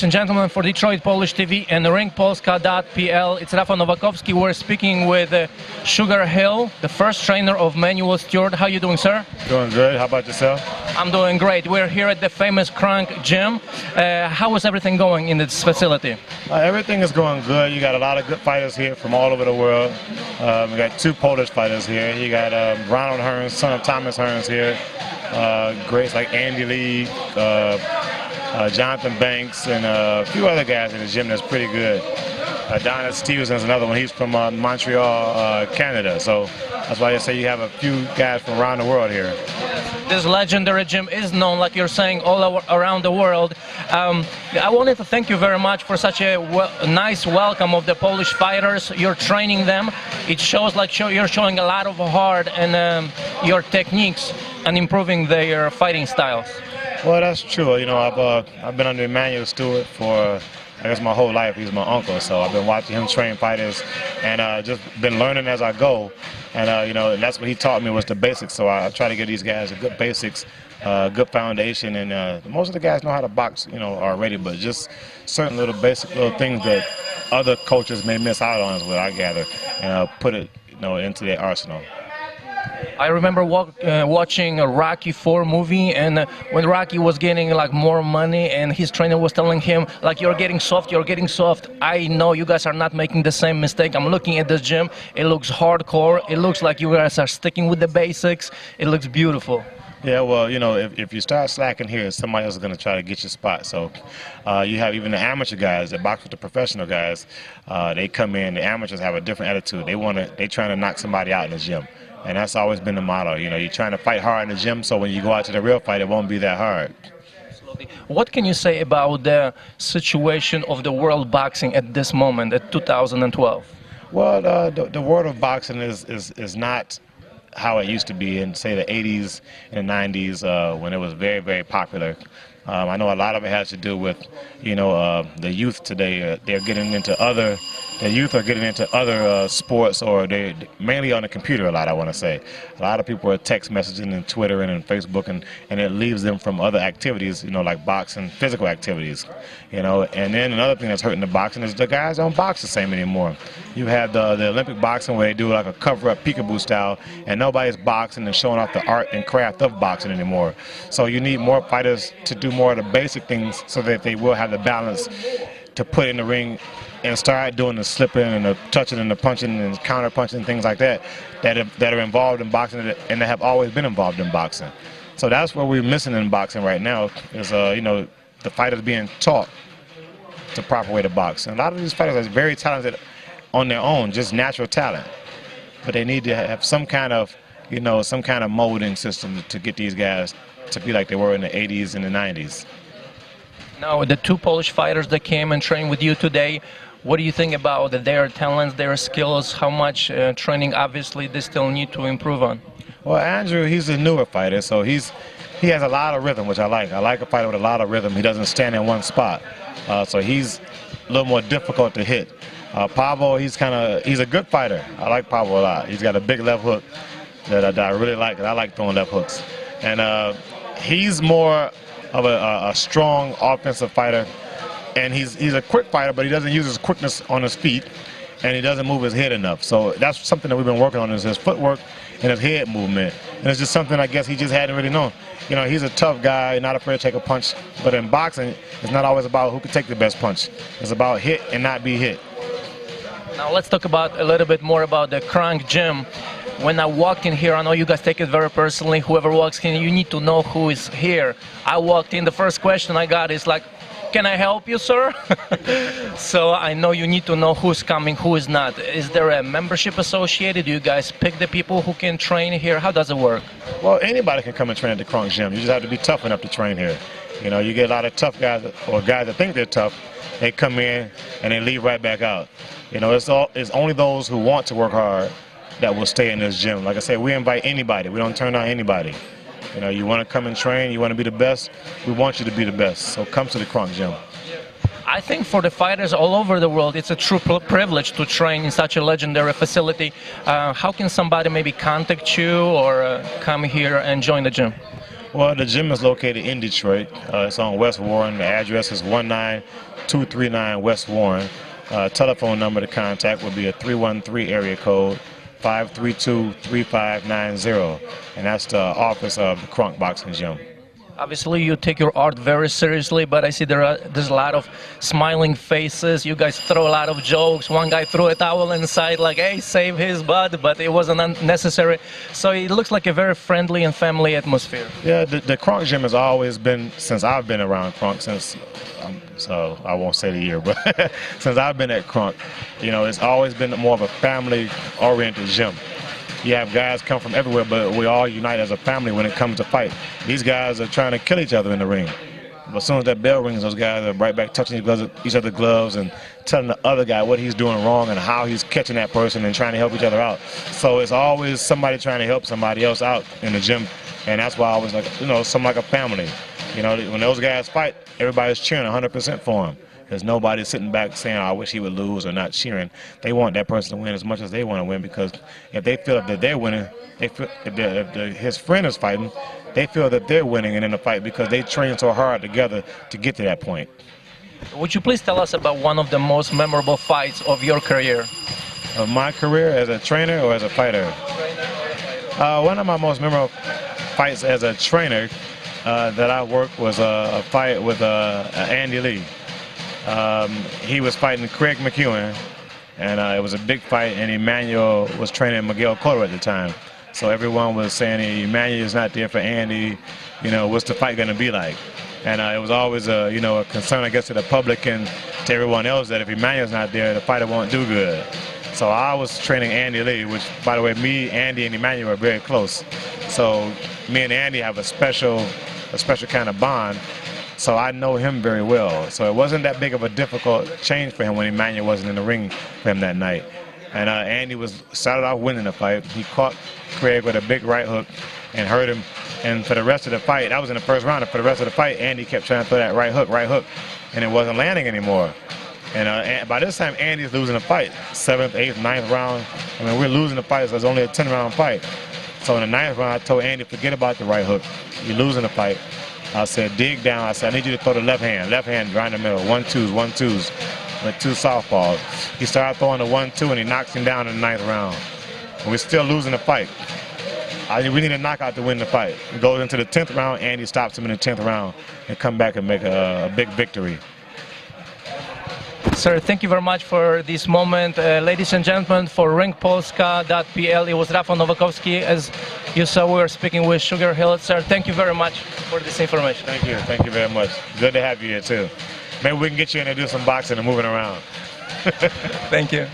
And gentlemen, for Detroit Polish TV and ringpolska.pl, it's Rafał Nowakowski. We're speaking with Sugar Hill, the first trainer of Manuel Stewart. How you doing, sir? Doing good. How about yourself? I'm doing great. We're here at the famous Kronk gym. How is everything going in this facility? Everything is going good. You got a lot of good fighters here from all over the world. We got two Polish fighters here. You got Ronald Hearns, son of Thomas Hearns here. Greats like Andy Lee, Jonathan Banks, and a few other guys in the gym that's pretty good. Adonis Stevenson is another one. He's from Montreal, Canada. So that's why I say you have a few guys from around the world here. This legendary gym is known, like you're saying, all around the world. I wanted to thank you very much for such a nice welcome of the Polish fighters. You're training them. It shows like you're showing a lot of heart and your techniques and improving their fighting styles. Well, that's true. You know, I've been under Manuel Stewart for, I guess, my whole life. He's my uncle, so I've been watching him train fighters and just been learning as I go. And, you know, that's what he taught me was the basics. So I try to give these guys a good basics, good foundation. And most of the guys know how to box, you know, already, but just certain little basic little things that other coaches may miss out on is what I gather, and put it, you know, into their arsenal. I remember watching a Rocky IV movie, and when Rocky was getting like more money and his trainer was telling him like, you're getting soft, I know you guys are not making the same mistake. I'm looking at this gym, it looks hardcore, it looks like you guys are sticking with the basics, it looks beautiful. Yeah, well, you know, if you start slacking here, somebody else is going to try to get your spot. So you have even the amateur guys that box with the professional guys. They come in, the amateurs have a different attitude. They're trying to knock somebody out in the gym. And that's always been the motto. You know, you're trying to fight hard in the gym, so when you go out to the real fight, it won't be that hard. Absolutely. What can you say about the situation of the world boxing at this moment, at 2012? Well, the world of boxing is not how it used to be in, say, the 80s and the 90s when it was very, very popular. I know a lot of it has to do with, you know, the youth today. They're getting into the youth are getting into other sports, or they're mainly on the computer a lot, I want to say. A lot of people are text messaging and Twitter and Facebook, and it leaves them from other activities, you know, like boxing, physical activities, you know. And then another thing that's hurting the boxing is the guys don't box the same anymore. You have the Olympic boxing where they do like a cover-up peekaboo style, and nobody's boxing and showing off the art and craft of boxing anymore. So you need more fighters to do more of the basic things so that they will have the balance to put in the ring and start doing the slipping and the touching and the punching and counter punching and things like that are involved in boxing and that have always been involved in boxing. So that's what we're missing in boxing right now is, you know, the fighters being taught the proper way to box. And a lot of these fighters are very talented on their own, just natural talent. But they need to have some kind of, you know, some kind of molding system to get these guys to be like they were in the 80s and the 90s. Now, the two Polish fighters that came and trained with you today, what do you think about their talents, their skills, how much training obviously they still need to improve on? Well, Andrew, he's a newer fighter, so he has a lot of rhythm, which I like. I like a fighter with a lot of rhythm. He doesn't stand in one spot, so he's a little more difficult to hit. Pablo, he's a good fighter. I like Pablo a lot. He's got a big left hook that I really like, and I like throwing left hooks. And he's more of a strong offensive fighter, and he's a quick fighter, but he doesn't use his quickness on his feet, and he doesn't move his head enough. So that's something that we've been working on, is his footwork and his head movement. And it's just something I guess he just hadn't really known. You know, he's a tough guy, not afraid to take a punch, but in boxing, it's not always about who can take the best punch. It's about hit and not be hit. Now let's talk about a little bit more about the Kronk gym. When I walked in here, I know you guys take it very personally. Whoever walks in, you need to know who is here. I walked in, the first question I got is like, can I help you, sir? So I know you need to know who's coming, who is not. Is there a membership associated? Do you guys pick the people who can train here? How does it work? Well, anybody can come and train at the Kronk gym. You just have to be tough enough to train here. You know, you get a lot of tough guys, or guys that think they're tough. They come in and they leave right back out. You know, it's only those who want to work hard that will stay in this gym. Like I said, we invite anybody. We don't turn down anybody. You know, you want to come and train, you want to be the best, we want you to be the best. So come to the Kronk gym. I think for the fighters all over the world, it's a true privilege to train in such a legendary facility. How can somebody maybe contact you or come here and join the gym? Well, the gym is located in Detroit. It's on West Warren. The address is 19239 West Warren. Telephone number to contact would be a 313 area code 532-3590, and that's the office of the Kronk Boxing Gym. Obviously, you take your art very seriously, but I see there's a lot of smiling faces. You guys throw a lot of jokes. One guy threw a towel inside, like, hey, save his butt, but it wasn't unnecessary. So it looks like a very friendly and family atmosphere. Yeah, the Kronk Gym has always been, since I've been around Kronk, so I won't say the year, but since I've been at Kronk, you know, it's always been more of a family-oriented gym. You have guys come from everywhere, but we all unite as a family when it comes to fight. These guys are trying to kill each other in the ring. But as soon as that bell rings, those guys are right back touching each other's gloves and telling the other guy what he's doing wrong and how he's catching that person and trying to help each other out. So it's always somebody trying to help somebody else out in the gym, and that's why I always like, you know, something like a family. You know, when those guys fight, everybody's cheering 100% for them. There's nobody sitting back saying, oh, I wish he would lose, or not cheering. They want that person to win as much as they want to win, because if they feel that they're winning, they feel, if his friend is fighting, they feel that they're winning in the fight because they train so hard together to get to that point. Would you please tell us about one of the most memorable fights of your career? Of my career as a trainer or as a fighter? One of my most memorable fights as a trainer that I worked was a fight with Andy Lee. He was fighting Craig McEwen, and it was a big fight, and Emmanuel was training Miguel Cotto at the time. So everyone was saying, Emmanuel is not there for Andy, you know, what's the fight going to be like? And it was always a concern, I guess, to the public and to everyone else that if Emmanuel's not there, the fighter won't do good. So I was training Andy Lee, which, by the way, me, Andy, and Emmanuel are very close. So me and Andy have a special kind of bond. So I know him very well. So it wasn't that big of a difficult change for him when Emmanuel wasn't in the ring for him that night. And Andy started off winning the fight. He caught Craig with a big right hook and hurt him. And for the rest of the fight, that was in the first round, and for the rest of the fight, Andy kept trying to throw that right hook, and it wasn't landing anymore. And by this time, Andy's losing the fight. 7th, 8th, 9th round. I mean, we're losing the fight, so it's only a 10-round fight. So in the 9th round, I told Andy, forget about the right hook. You're losing the fight. I said, dig down. I said, I need you to throw the left hand right in the middle. 1-2s, 1-2s, with 2 southpaws. He started throwing the 1-2, and he knocks him down in the 9th round. And we're still losing the fight. We need a knockout to win the fight. He goes into the 10th round. Andy stops him in the 10th round and come back and make a big victory. Sir, thank you very much for this moment. Ladies and gentlemen, for ringpolska.pl, it was Rafał Nowakowski. As you saw, we were speaking with Sugar Hill. Sir, thank you very much for this information. Thank you very much. Good to have you here, too. Maybe we can get you in and do some boxing and moving around. Thank you.